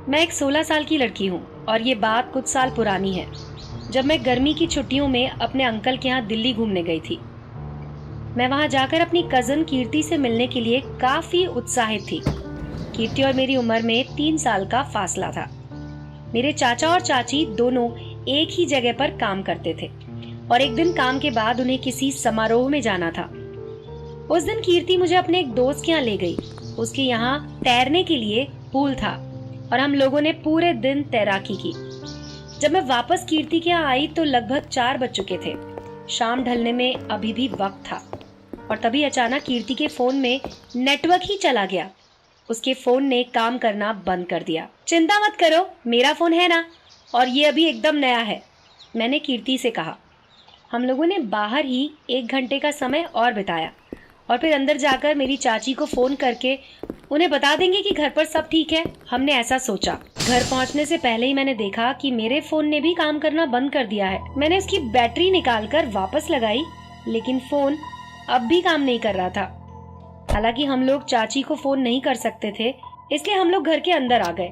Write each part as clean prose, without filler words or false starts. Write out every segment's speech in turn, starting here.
मैं एक 16 साल की लड़की हूँ और ये बात कुछ साल पुरानी है, जब मैं गर्मी की छुट्टियों में अपने अंकल के यहाँ दिल्ली घूमने गई थी। मैं वहाँ जाकर अपनी कजन कीर्ति से मिलने के लिए काफी उत्साहित थी। कीर्ति और मेरी उम्र में 3 साल का फासला था। मेरे चाचा और चाची दोनों एक ही जगह पर काम करते थे और एक दिन काम के बाद उन्हें किसी समारोह में जाना था। उस दिन कीर्ति मुझे अपने एक दोस्त के यहाँ ले गई। उसके यहाँ तैरने के लिए पूल था और हम लोगों ने पूरे दिन तैराकी की। जब मैं वापस कीर्ति के यहाँ आई तो लगभग 4 बज चुके थे। शाम ढलने में अभी भी वक्त था और तभी अचानक कीर्ति के फोन में नेटवर्क ही चला गया। उसके फोन ने काम करना बंद कर दिया। चिंता मत करो, मेरा फोन है ना, और ये अभी एकदम नया है, मैंने कीर्ति से कहा। हम लोगों ने बाहर ही 1 घंटे का समय और बिताया और फिर अंदर जाकर मेरी चाची को फोन करके उन्हें बता देंगे कि घर पर सब ठीक है, हमने ऐसा सोचा। घर पहुंचने से पहले ही मैंने देखा कि मेरे फोन ने भी काम करना बंद कर दिया है। मैंने उसकी बैटरी निकालकर वापस लगाई, लेकिन फोन अब भी काम नहीं कर रहा था। हालांकि हम लोग चाची को फोन नहीं कर सकते थे, इसलिए हम लोग घर के अंदर आ गए।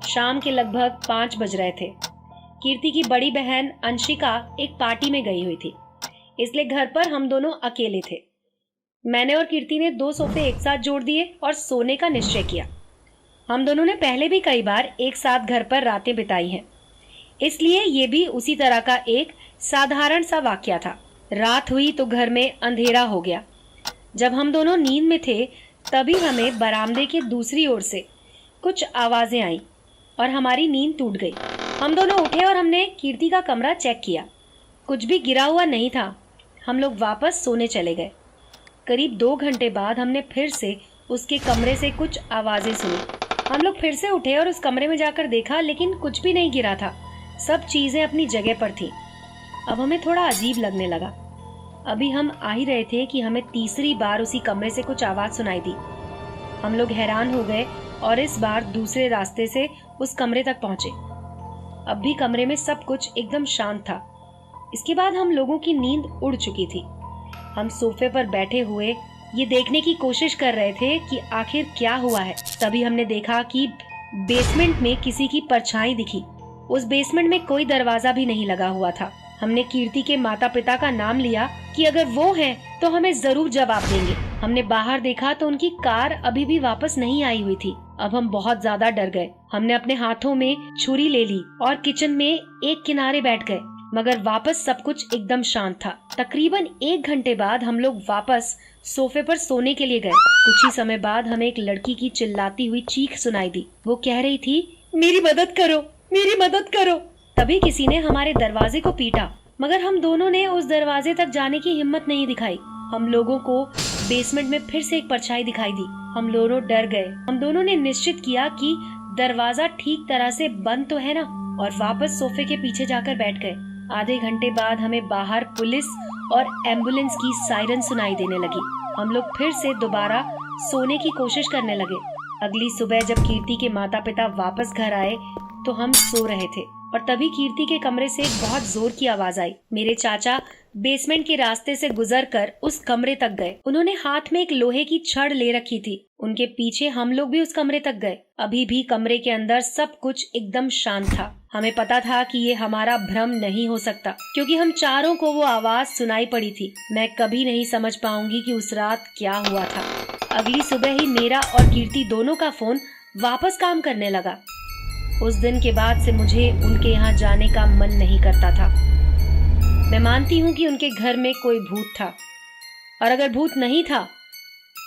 शाम के लगभग 5 बज रहे थे। कीर्ति की बड़ी बहन अंशिका एक पार्टी में गई हुई थी, इसलिए घर पर हम दोनों अकेले थे। मैंने और कीर्ति ने 2 सोफे एक साथ जोड़ दिए और सोने का निश्चय किया। हम दोनों ने पहले भी कई बार एक साथ घर पर रातें बिताई हैं, इसलिए ये भी उसी तरह का एक साधारण सा वाकया था। रात हुई तो घर में अंधेरा हो गया। जब हम दोनों नींद में थे तभी हमें बरामदे के दूसरी ओर से कुछ आवाजें आई और हमारी नींद टूट गई। हम दोनों उठे और हमने कीर्ति का कमरा चेक किया। कुछ भी गिरा हुआ नहीं था। हम लोग वापस सोने चले गए। करीब 2 घंटे बाद हमने फिर से उसके कमरे से कुछ आवाजें सुनी। हम लोग फिर से उठे और उस कमरे में जाकर देखा, लेकिन कुछ भी नहीं गिरा था। सब चीजें अपनी जगह पर थी। अब हमें थोड़ा अजीब लगने लगा। अभी हम आ ही रहे थे कि हमें तीसरी बार उसी कमरे से कुछ आवाज सुनाई दी। हम लोग हैरान हो गए और इस बार दूसरे रास्ते से उस कमरे तक पहुंचे। अब भी कमरे में सब कुछ एकदम शांत था। इसके बाद हम लोगों की नींद उड़ चुकी थी। हम सोफे पर बैठे हुए ये देखने की कोशिश कर रहे थे कि आखिर क्या हुआ है। तभी हमने देखा कि बेसमेंट में किसी की परछाई दिखी। उस बेसमेंट में कोई दरवाजा भी नहीं लगा हुआ था। हमने कीर्ति के माता पिता का नाम लिया कि अगर वो हैं तो हमें जरूर जवाब देंगे। हमने बाहर देखा तो उनकी कार अभी भी वापस नहीं आई हुई थी। अब हम बहुत ज्यादा डर गए। हमने अपने हाथों में छुरी ले ली और किचन में एक किनारे बैठ गए, मगर वापस सब कुछ एकदम शांत था। तकरीबन 1 घंटे बाद हम लोग वापस सोफे पर सोने के लिए गए। कुछ ही समय बाद हमें एक लड़की की चिल्लाती हुई चीख सुनाई दी। वो कह रही थी, मेरी मदद करो, मेरी मदद करो। तभी किसी ने हमारे दरवाजे को पीटा, मगर हम दोनों ने उस दरवाजे तक जाने की हिम्मत नहीं दिखाई। हम लोगों को बेसमेंट में फिर से एक परछाई दिखाई दी। हम दोनों डर गए। हम दोनों ने निश्चित किया कि दरवाजा ठीक तरह से बंद तो है ना, और वापस सोफे के पीछे जाकर बैठ गए। आधे घंटे बाद हमें बाहर पुलिस और एम्बुलेंस की सायरन सुनाई देने लगी। हम लोग फिर से दोबारा सोने की कोशिश करने लगे। अगली सुबह जब कीर्ति के माता पिता वापस घर आए तो हम सो रहे थे और तभी कीर्ति के कमरे से एक बहुत जोर की आवाज आई। मेरे चाचा बेसमेंट के रास्ते से गुजरकर उस कमरे तक गए। उन्होंने हाथ में एक लोहे की छड़ ले रखी थी। उनके पीछे हम लोग भी उस कमरे तक गए। अभी भी कमरे के अंदर सब कुछ एकदम शांत था। हमें पता था कि ये हमारा भ्रम नहीं हो सकता, क्योंकि हम चारों को वो आवाज सुनाई पड़ी थी। मैं कभी नहीं समझ पाऊंगी कि उस रात क्या हुआ था। अगली सुबह ही मेरा और कीर्ति दोनों का फोन वापस काम करने लगा। उस दिन के बाद से मुझे उनके यहाँ जाने का मन नहीं करता था। मैं मानती हूँ कि उनके घर में कोई भूत था, और अगर भूत नहीं था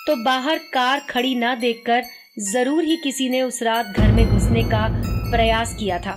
तो बाहर कार खड़ी ना देखकर जरूर ही किसी ने उस रात घर में घुसने का प्रयास किया था।